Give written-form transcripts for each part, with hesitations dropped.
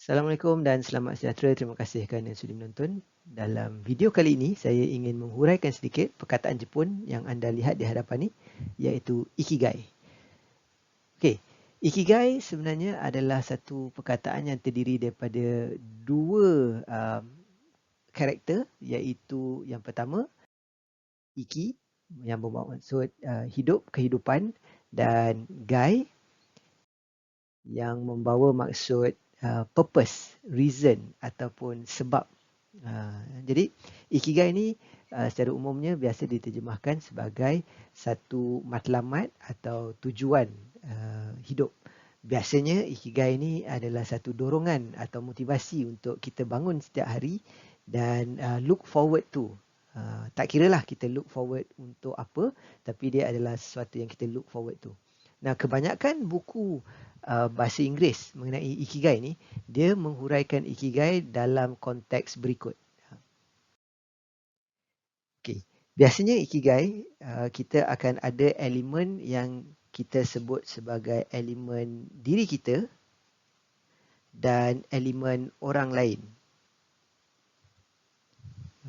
Assalamualaikum dan selamat sejahtera. Terima kasih kerana sudi menonton. Dalam video kali ini, saya ingin menghuraikan sedikit perkataan Jepun yang anda lihat di hadapan ni, iaitu Ikigai. Okey, Ikigai sebenarnya adalah satu perkataan yang terdiri daripada dua karakter, iaitu yang pertama, Iki, yang bermaksud hidup, kehidupan, dan Gai, yang membawa maksud purpose, reason ataupun sebab. Jadi Ikigai ni secara umumnya biasa diterjemahkan sebagai satu matlamat atau tujuan hidup. Biasanya Ikigai ni adalah satu dorongan atau motivasi untuk kita bangun setiap hari dan look forward to. Tak kiralah kita look forward untuk apa, tapi dia adalah sesuatu yang kita look forward to. Nah, kebanyakan buku bahasa Inggeris mengenai Ikigai ni, dia menghuraikan Ikigai dalam konteks berikut. Okey, biasanya Ikigai kita akan ada elemen yang kita sebut sebagai elemen diri kita dan elemen orang lain.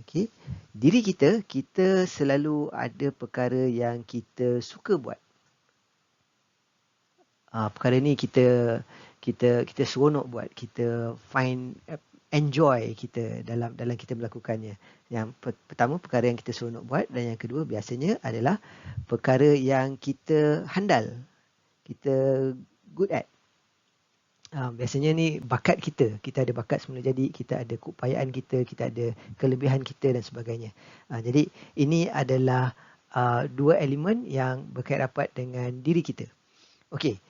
Okey, diri kita, kita selalu ada perkara yang kita suka buat. Perkara ni kita seronok buat, kita enjoy kita dalam kita melakukannya. Yang pertama, perkara yang kita seronok buat, dan yang kedua biasanya adalah perkara yang kita handal, kita good at. Biasanya ni bakat kita ada bakat semula jadi, kita ada keupayaan kita ada kelebihan kita dan sebagainya. Jadi ini adalah dua elemen yang berkait rapat dengan diri kita. Okey.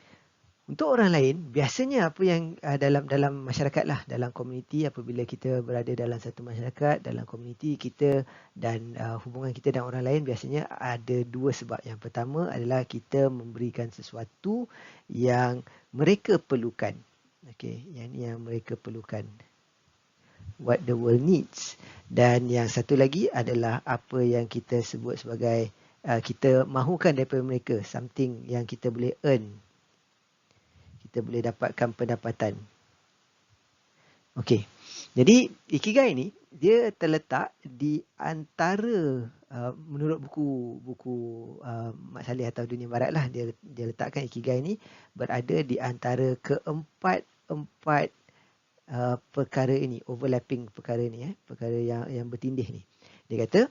Untuk orang lain, biasanya apa yang dalam masyarakat lah, dalam komuniti, apabila kita berada dalam satu masyarakat, dalam komuniti kita dan hubungan kita dan orang lain, biasanya ada dua sebab. Yang pertama adalah kita memberikan sesuatu yang mereka perlukan. Okey, yang mereka perlukan. What the world needs. Dan yang satu lagi adalah apa yang kita sebut sebagai kita mahukan daripada mereka, something yang kita boleh earn. Kita boleh dapatkan pendapatan. Okey. Jadi Ikigai ni dia terletak di antara menurut buku Mat Salleh atau Dunia Barat lah, dia letakkan Ikigai ni berada di antara keempat perkara ini, overlapping perkara ni, perkara yang bertindih ni. Dia kata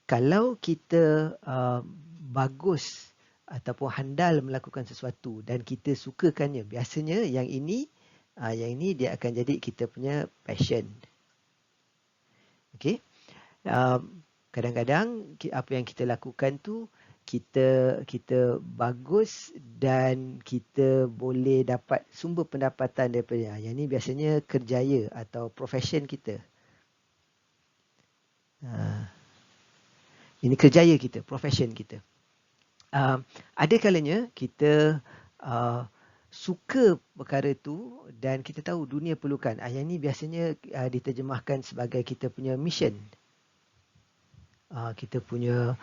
kalau kita bagus ataupun handal melakukan sesuatu dan kita sukakannya, biasanya yang ini dia akan jadi kita punya passion. Okey. Kadang-kadang apa yang kita lakukan tu kita bagus dan kita boleh dapat sumber pendapatan daripada yang ni, biasanya kerjaya atau profession kita. Ini kerjaya kita, profession kita. Ada kalanya kita suka perkara tu dan kita tahu dunia perlukan. Yang ni biasanya diterjemahkan sebagai kita punya mission. Kita punya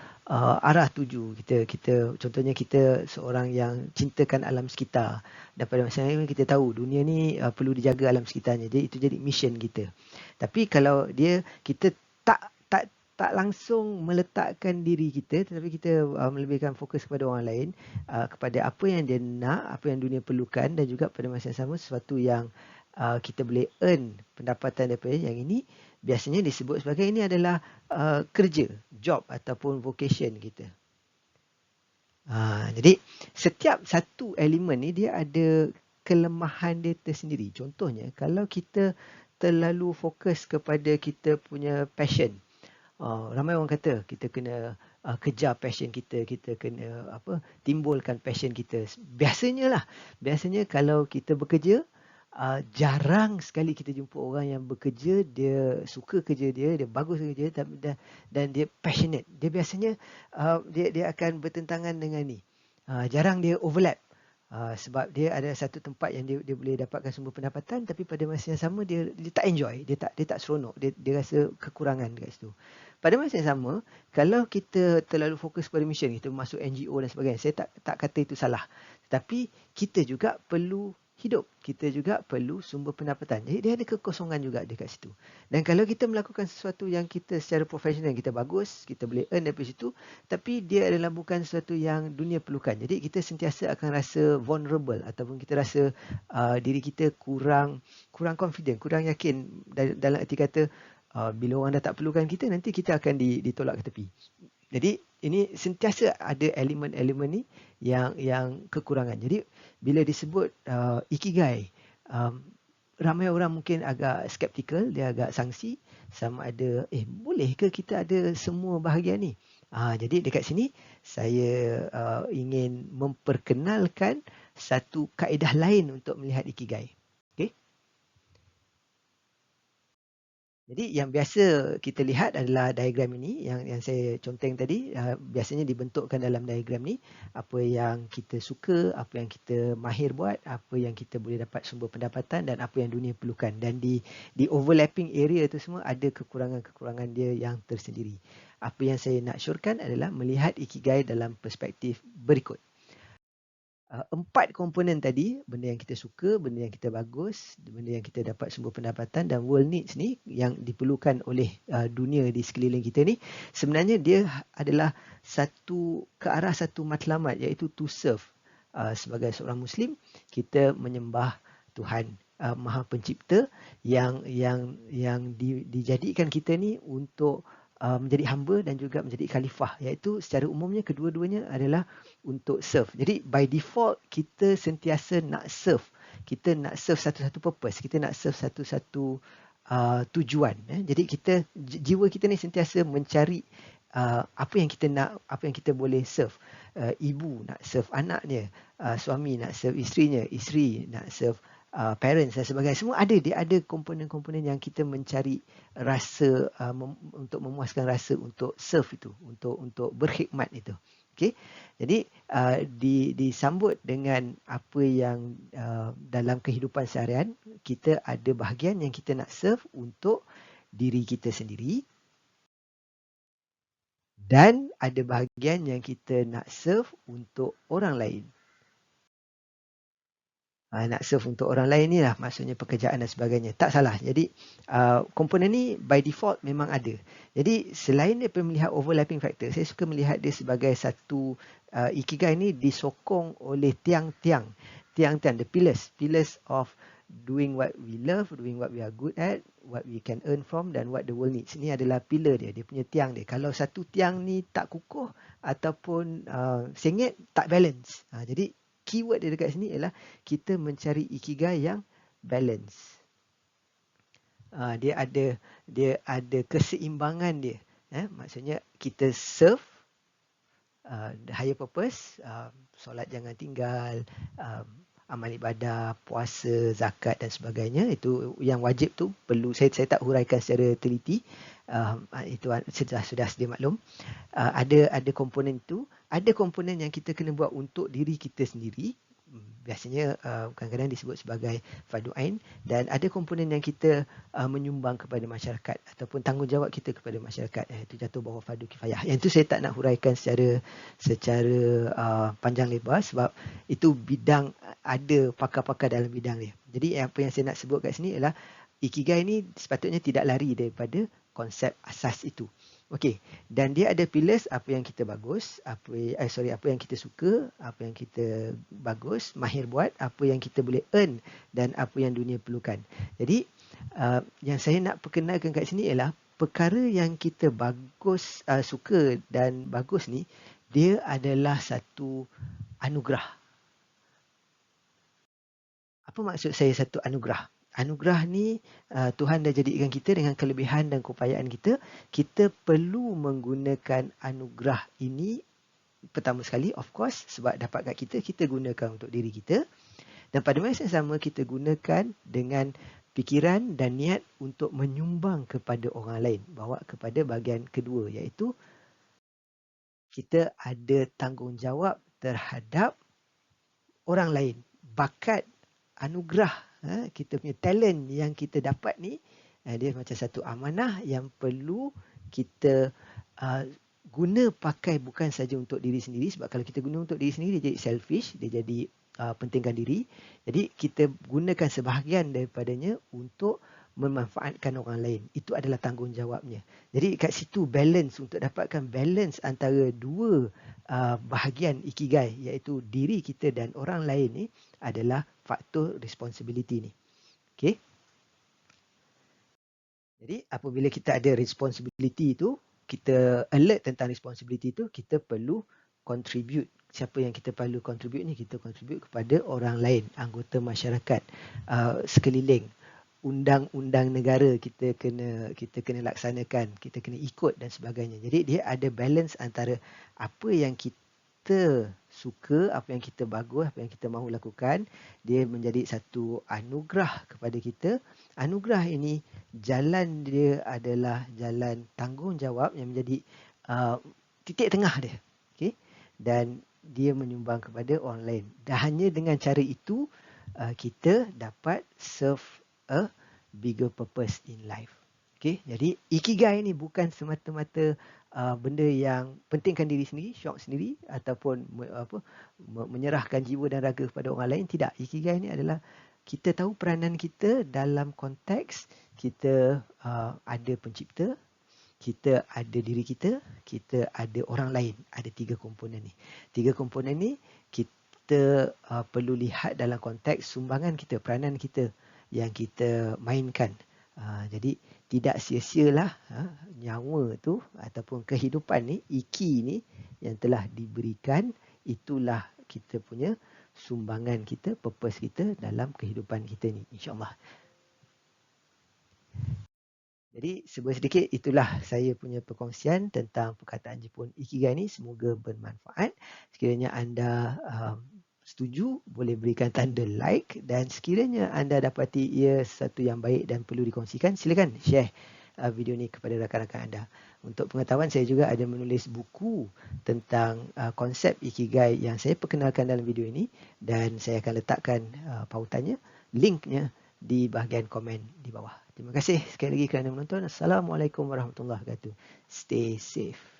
arah tuju. Kita contohnya kita seorang yang cintakan alam sekitar. Dan pada masa yang kita tahu dunia ni perlu dijaga alam sekitarnya. Jadi itu jadi mission kita. Tapi kalau kita tak langsung meletakkan diri kita, tetapi kita melebihkan fokus kepada orang lain, kepada apa yang dia nak, apa yang dunia perlukan, dan juga pada masa yang sama sesuatu yang kita boleh earn pendapatan daripada yang ini, biasanya disebut sebagai ini adalah kerja, job ataupun vocation kita. Jadi setiap satu elemen ni dia ada kelemahan dia tersendiri. Contohnya kalau kita terlalu fokus kepada kita punya passion, ramai orang kata kita kena kejar passion kita kena timbulkan passion kita. Biasanya kalau kita bekerja, jarang sekali kita jumpa orang yang bekerja, dia suka kerja dia bagus kerja dan dia passionate. Dia biasanya dia akan bertentangan dengan ni. Jarang dia overlap. Sebab dia ada satu tempat yang dia boleh dapatkan sumber pendapatan, tapi pada masa yang sama dia tak enjoy, dia tak seronok, dia rasa kekurangan dekat situ. Pada masa yang sama, kalau kita terlalu fokus pada mission, kita masuk NGO dan sebagainya, saya tak kata itu salah, tetapi kita juga perlu hidup. Kita juga perlu sumber pendapatan. Jadi dia ada kekosongan juga dekat situ. Dan kalau kita melakukan sesuatu yang kita secara profesional, kita bagus, kita boleh earn daripada situ, tapi dia adalah bukan sesuatu yang dunia perlukan. Jadi kita sentiasa akan rasa vulnerable ataupun kita rasa diri kita kurang confident, kurang yakin dalam arti kata bila orang dah tak perlukan kita, nanti kita akan ditolak ke tepi. Jadi ini sentiasa ada elemen-elemen ni yang kekurangan. Jadi bila disebut ikigai, ramai orang mungkin agak skeptikal, dia agak sangsi sama ada boleh ke kita ada semua bahagian ni. Jadi dekat sini saya ingin memperkenalkan satu kaedah lain untuk melihat ikigai. Okey. Jadi yang biasa kita lihat adalah diagram ini yang saya conteng tadi, biasanya dibentukkan dalam diagram ni apa yang kita suka, apa yang kita mahir buat, apa yang kita boleh dapat sumber pendapatan dan apa yang dunia perlukan, dan di overlapping area itu semua ada kekurangan-kekurangan dia yang tersendiri. Apa yang saya nak syorkan adalah melihat ikigai dalam perspektif berikut. 4 komponen tadi, benda yang kita suka, benda yang kita bagus, benda yang kita dapat sumber pendapatan dan world needs ni yang diperlukan oleh dunia di sekeliling kita ni, sebenarnya dia adalah ke arah satu matlamat, iaitu to serve. Sebagai seorang Muslim, kita menyembah Tuhan Maha Pencipta yang dijadikan kita ni untuk menjadi hamba dan juga menjadi khalifah, iaitu secara umumnya kedua-duanya adalah untuk serve. Jadi by default kita sentiasa nak serve. Kita nak serve satu-satu purpose, kita nak serve satu-satu tujuan. Jadi jiwa kita ni sentiasa mencari apa yang kita nak, apa yang kita boleh serve. Ibu nak serve anaknya, suami nak serve isterinya, isteri nak serve parents dan sebagainya. Semua dia ada komponen-komponen yang kita mencari rasa untuk memuaskan rasa untuk serve itu, untuk berkhidmat itu. Okey. Jadi disambut dengan apa yang dalam kehidupan seharian, kita ada bahagian yang kita nak serve untuk diri kita sendiri dan ada bahagian yang kita nak serve untuk orang lain. Nak serve untuk orang lain ni lah maksudnya pekerjaan dan sebagainya. Tak salah. Jadi komponen ni by default memang ada. Jadi selain daripada melihat overlapping factor, saya suka melihat dia sebagai satu ikigai ni disokong oleh tiang-tiang, the pillars of doing what we love, doing what we are good at, what we can earn from dan what the world needs. Ini adalah pillar dia punya tiang dia. Kalau satu tiang ni tak kukuh ataupun sengit, tak balance. Jadi keyword dia dekat sini ialah kita mencari ikigai yang balance. Dia ada keseimbangan dia. Maksudnya kita serve the higher purpose, solat jangan tinggal, amal ibadah, puasa, zakat dan sebagainya, itu yang wajib tu perlu saya tak huraikan secara teliti. Itu sudah sedia maklum. Ada komponen itu, ada komponen yang kita kena buat untuk diri kita sendiri, biasanya kadang-kadang disebut sebagai fardu ain, dan ada komponen yang kita menyumbang kepada masyarakat ataupun tanggungjawab kita kepada masyarakat, itu jatuh bawah fardu kifayah. Yang itu saya tak nak huraikan secara panjang lebar sebab itu bidang, ada pakar-pakar dalam bidang dia. Jadi apa yang saya nak sebut kat sini ialah ikigai ni sepatutnya tidak lari daripada konsep asas itu. Okey, dan dia ada pillars, apa yang kita bagus, apa yang kita suka, apa yang kita bagus, mahir buat, apa yang kita boleh earn dan apa yang dunia perlukan. Jadi yang saya nak perkenalkan kat sini ialah perkara yang kita bagus, suka dan bagus ni, dia adalah satu anugerah. Apa maksud saya satu anugerah? Anugerah ni Tuhan dah jadikan kita dengan kelebihan dan keupayaan kita. Kita perlu menggunakan anugerah ini pertama sekali, of course, sebab dapat kat kita, kita gunakan untuk diri kita. Dan pada masa yang sama kita gunakan dengan fikiran dan niat untuk menyumbang kepada orang lain. Bawa kepada bahagian kedua, iaitu kita ada tanggungjawab terhadap orang lain. Bakat, anugerah, kita punya talent yang kita dapat ni, dia macam satu amanah yang perlu kita guna pakai bukan saja untuk diri sendiri, sebab kalau kita guna untuk diri sendiri dia jadi selfish, dia jadi pentingkan diri. Jadi kita gunakan sebahagian daripadanya untuk memanfaatkan orang lain. Itu adalah tanggungjawabnya. Jadi kat situ balance, untuk dapatkan balance antara dua bahagian ikigai, iaitu diri kita dan orang lain ni, adalah faktor responsibility ni. Okay? Jadi apabila kita ada responsibility itu, kita alert tentang responsibility itu, kita perlu contribute. Siapa yang kita perlu contribute ni? Kita contribute kepada orang lain, anggota masyarakat, sekeliling. Undang-undang negara kita kena laksanakan, kita kena ikut dan sebagainya. Jadi dia ada balance antara apa yang kita suka, apa yang kita bagus, apa yang kita mahu lakukan. Dia menjadi satu anugerah kepada kita. Anugerah ini, jalan dia adalah jalan tanggungjawab yang menjadi titik tengah dia. Okay? Dan dia menyumbang kepada orang lain. Dan hanya dengan cara itu, kita dapat serve a bigger purpose in life. Okay? Jadi ikigai ni bukan semata-mata benda yang pentingkan diri sendiri, syok sendiri, ataupun menyerahkan jiwa dan raga kepada orang lain. Tidak. Ikigai ni adalah kita tahu peranan kita dalam konteks kita ada pencipta, kita ada diri kita, kita ada orang lain. Ada 3 komponen ni. 3 komponen ni kita perlu lihat dalam konteks sumbangan kita, peranan kita yang kita mainkan. Jadi tidak sia-sialah nyawa tu ataupun kehidupan ni, iki ni yang telah diberikan, itulah kita punya sumbangan kita, purpose kita dalam kehidupan kita ni, insya-Allah. Jadi sedikit itulah saya punya perkongsian tentang perkataan Jepun ikigai ni. Semoga bermanfaat. Sekiranya anda setuju, boleh berikan tanda like, dan sekiranya anda dapati ia sesuatu yang baik dan perlu dikongsikan, silakan share video ni kepada rakan-rakan anda. Untuk pengetahuan, saya juga ada menulis buku tentang konsep ikigai yang saya perkenalkan dalam video ini, dan saya akan letakkan pautannya, linknya di bahagian komen di bawah. Terima kasih sekali lagi kerana menonton. Assalamualaikum warahmatullahi wabarakatuh. Stay safe.